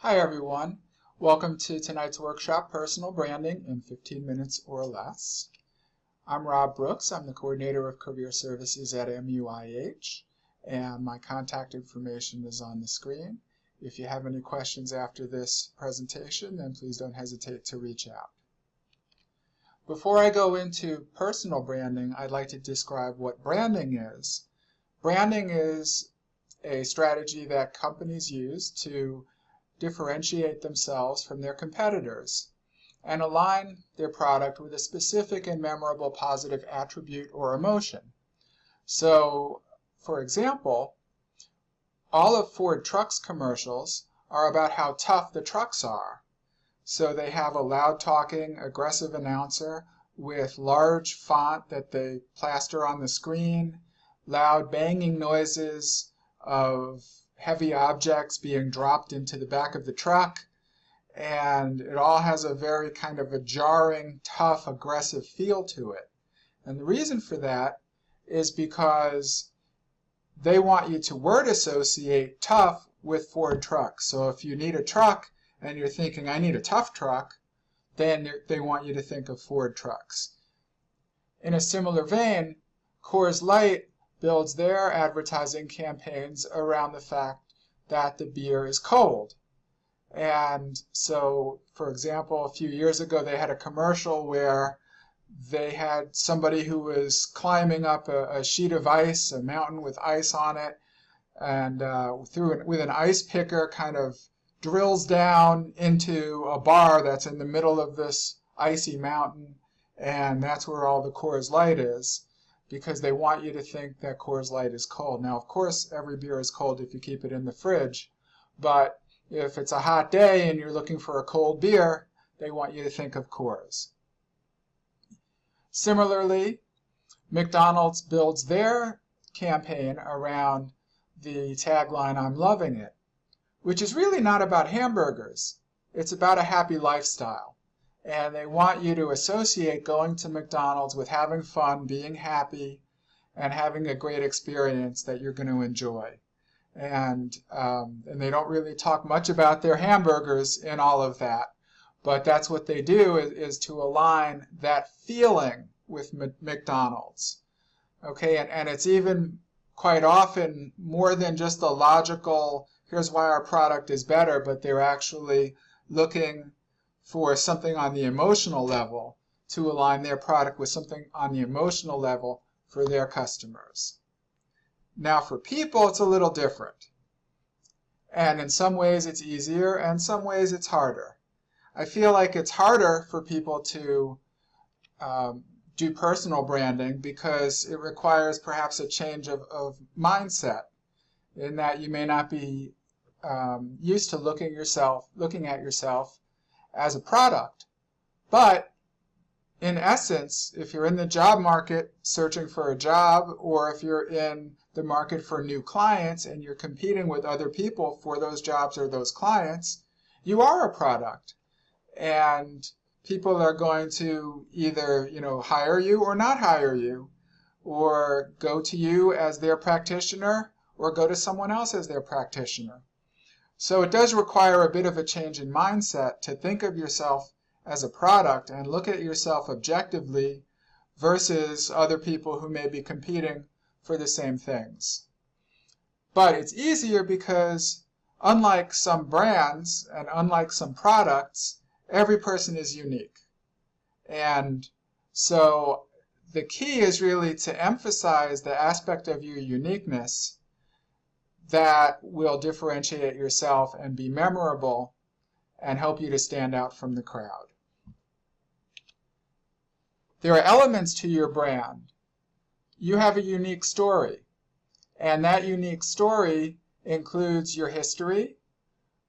Hi everyone, welcome to tonight's workshop, Personal Branding in 15 Minutes or Less. I'm Rob Brooks, I'm the Coordinator of Career Services at MUIH, and my contact information is on the screen. If you have any questions after this presentation, then please don't hesitate to reach out. Before I go into personal branding, I'd like to describe what branding is. Branding is a strategy that companies use to differentiate themselves from their competitors and align their product with a specific and memorable positive attribute or emotion. So, for example, all of Ford Trucks commercials are about how tough the trucks are. So they have a loud-talking, aggressive announcer with large font that they plaster on the screen, loud banging noises of heavy objects being dropped into the back of the truck, and it all has a very kind of a jarring, tough, aggressive feel to it. And the reason for that is because they want you to word associate tough with Ford trucks. So if you need a truck and you're thinking, I need a tough truck, then they want you to think of Ford trucks. In a similar vein, Coors Light builds their advertising campaigns around the fact that the beer is cold. And so, for example, a few years ago, they had a commercial where they had somebody who was climbing up a sheet of ice, a mountain with ice on it, and with an ice picker kind of drills down into a bar that's in the middle of this icy mountain, and that's where all the Coors Light is, because they want you to think that Coors Light is cold. Now, of course, every beer is cold if you keep it in the fridge, but if it's a hot day and you're looking for a cold beer, they want you to think of Coors. Similarly, McDonald's builds their campaign around the tagline, I'm loving it, which is really not about hamburgers. It's about a happy lifestyle. And they want you to associate going to McDonald's with having fun, being happy, and having a great experience that you're going to enjoy. And they don't really talk much about their hamburgers in all of that, but that's what they do is to align that feeling with McDonald's. Okay, and it's even quite often more than just a logical, here's why our product is better, but they're actually looking for something on the emotional level to align their product with something on the emotional level for their customers. Now for people, it's a little different. And in some ways it's easier, and in some ways it's harder. I feel like it's harder for people to do personal branding because it requires perhaps a change of mindset, in that you may not be used to looking at yourself as a product. But in essence, if you're in the job market searching for a job, or if you're in the market for new clients and you're competing with other people for those jobs or those clients, you are a product. And people are going to either, hire you or not hire you, or go to you as their practitioner or go to someone else as their practitioner. So it does require a bit of a change in mindset to think of yourself as a product and look at yourself objectively versus other people who may be competing for the same things. But it's easier because unlike some brands and unlike some products, every person is unique. And so the key is really to emphasize the aspect of your uniqueness that will differentiate yourself and be memorable and help you to stand out from the crowd. There are elements to your brand. You have a unique story, and that unique story includes your history,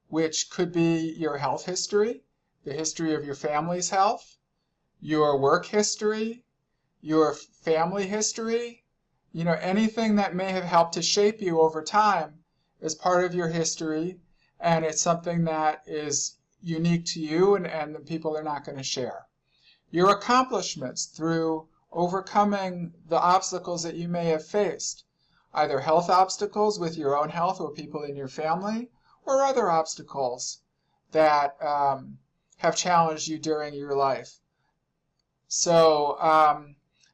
which could be your health history, the history of your family's health, your work history, your family history, anything that may have helped to shape you over time is part of your history, and it's something that is unique to you and the people are not going to share. Your accomplishments through overcoming the obstacles that you may have faced, either health obstacles with your own health or people in your family, or other obstacles that have challenged you during your life. So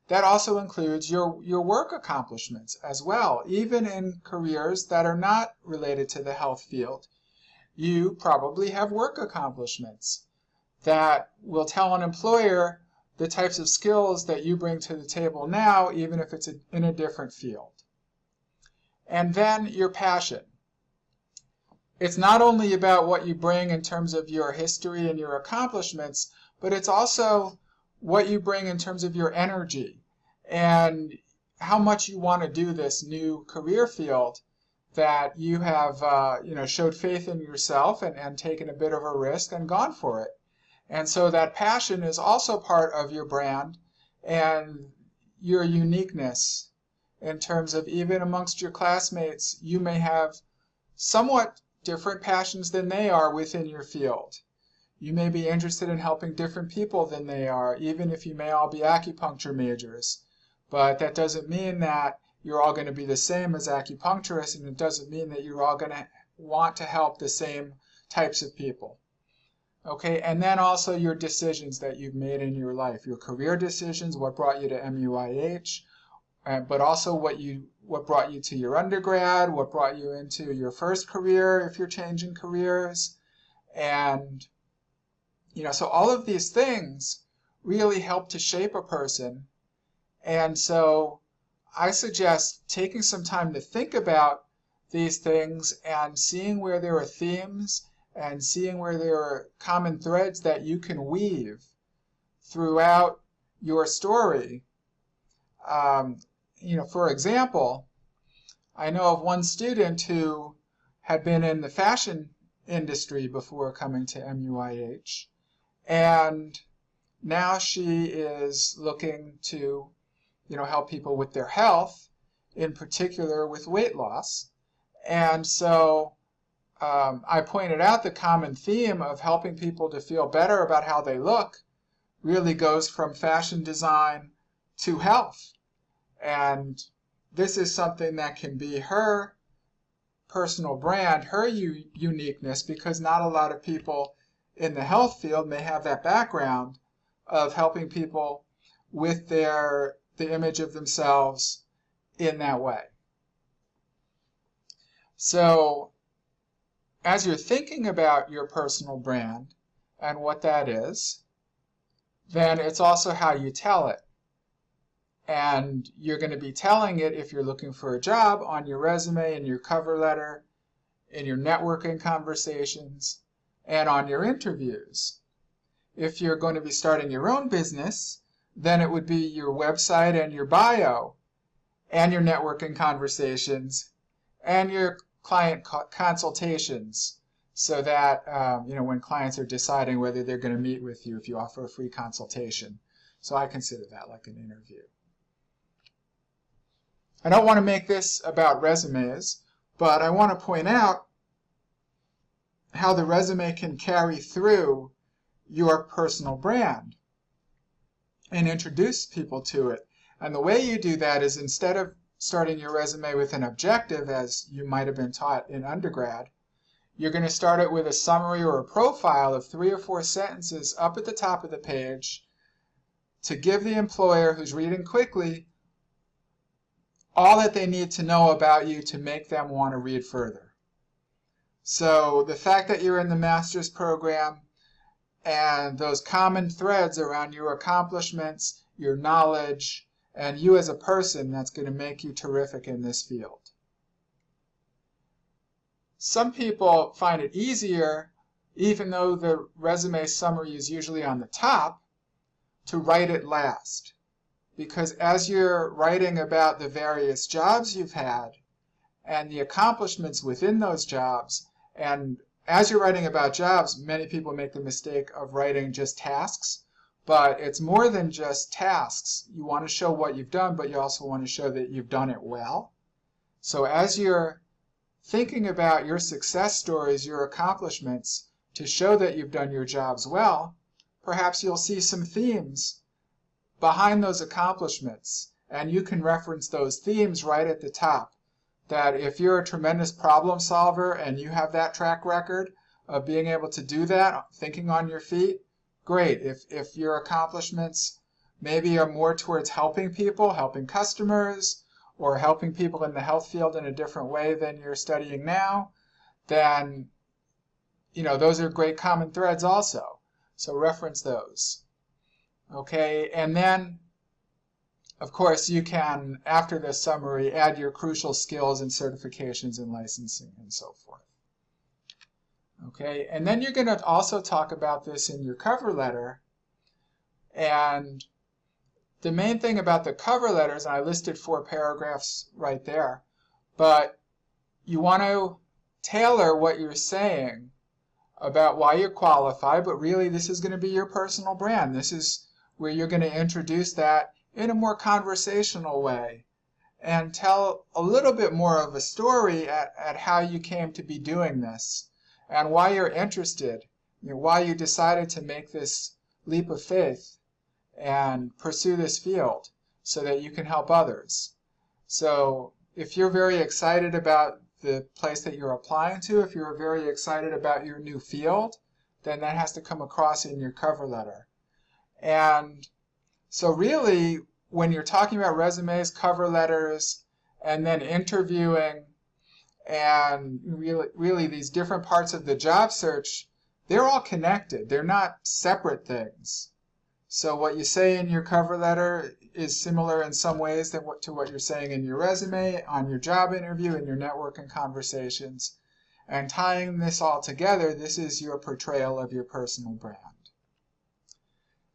that also includes your work accomplishments as well. Even in careers that are not related to the health field, you probably have work accomplishments that will tell an employer the types of skills that you bring to the table now, even if it's in a different field. And then your passion. It's not only about what you bring in terms of your history and your accomplishments, but it's also what you bring in terms of your energy and how much you want to do this new career field that you have showed faith in yourself and taken a bit of a risk and gone for it. And so that passion is also part of your brand and your uniqueness in terms of, even amongst your classmates, you may have somewhat different passions than they are within your field. You may be interested in helping different people than they are, even if you may all be acupuncture majors. But that doesn't mean that you're all going to be the same as acupuncturists, and it doesn't mean that you're all going to want to help the same types of people. Okay, and then also your decisions that you've made in your life, your career decisions, what brought you to MUIH, but also what brought you to your undergrad, what brought you into your first career if you're changing careers. And so all of these things really help to shape a person. And so I suggest taking some time to think about these things and seeing where there are themes and seeing where there are common threads that you can weave throughout your story. For example, I know of one student who had been in the fashion industry before coming to MUIH, and now she is looking to, help people with their health, in particular with weight loss. And so I pointed out the common theme of helping people to feel better about how they look really goes from fashion design to health. And this is something that can be her personal brand, her uniqueness, because not a lot of people in the health field may have that background of helping people with the image of themselves in that way. So as you're thinking about your personal brand and what that is, then it's also how you tell it. And you're going to be telling it, if you're looking for a job, on your resume, in your cover letter, in your networking conversations, and on your interviews. If you're going to be starting your own business, then it would be your website and your bio, and your networking conversations, and your client consultations, so that when clients are deciding whether they're going to meet with you, if you offer a free consultation. So I consider that like an interview. I don't want to make this about resumes, but I want to point out how the resume can carry through your personal brand and introduce people to it. And the way you do that is, instead of starting your resume with an objective, as you might have been taught in undergrad, you're going to start it with a summary or a profile of 3 or 4 sentences up at the top of the page to give the employer who's reading quickly all that they need to know about you to make them want to read further. So the fact that you're in the master's program and those common threads around your accomplishments, your knowledge, and you as a person, that's going to make you terrific in this field. Some people find it easier, even though the resume summary is usually on the top, to write it last. Because as you're writing about the various jobs you've had and the accomplishments within those jobs, and as you're writing about jobs, many people make the mistake of writing just tasks, but it's more than just tasks. You want to show what you've done, but you also want to show that you've done it well. So as you're thinking about your success stories, your accomplishments, to show that you've done your jobs well, perhaps you'll see some themes behind those accomplishments, and you can reference those themes right at the top. That if you're a tremendous problem solver and you have that track record of being able to do that, thinking on your feet, great. If your accomplishments maybe are more towards helping people, helping customers, or helping people in the health field in a different way than you're studying now, then those are great common threads also. So reference those. Okay, and then of course you can, after this summary, add your crucial skills and certifications and licensing and so forth. Okay, and then you're going to also talk about this in your cover letter. And the main thing about the cover letters, and I listed 4 paragraphs right there, but you want to tailor what you're saying about why you're qualified, but really this is going to be your personal brand. This is where you're going to introduce that in a more conversational way and tell a little bit more of a story at how you came to be doing this and why you're interested, why you decided to make this leap of faith and pursue this field so that you can help others. So if you're very excited about the place that you're applying to, if you're very excited about your new field, then that has to come across in your cover letter. And so really, when you're talking about resumes, cover letters, and then interviewing, and really these different parts of the job search, they're all connected. They're not separate things. So what you say in your cover letter is similar in some ways to what you're saying in your resume, on your job interview, in your networking conversations. And tying this all together, this is your portrayal of your personal brand.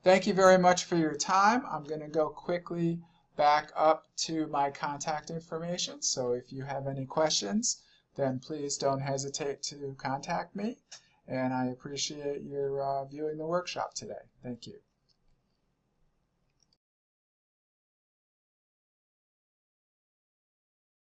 Thank you very much for your time. I'm going to go quickly back up to my contact information. So if you have any questions, then please don't hesitate to contact me. And I appreciate your viewing the workshop today. Thank you.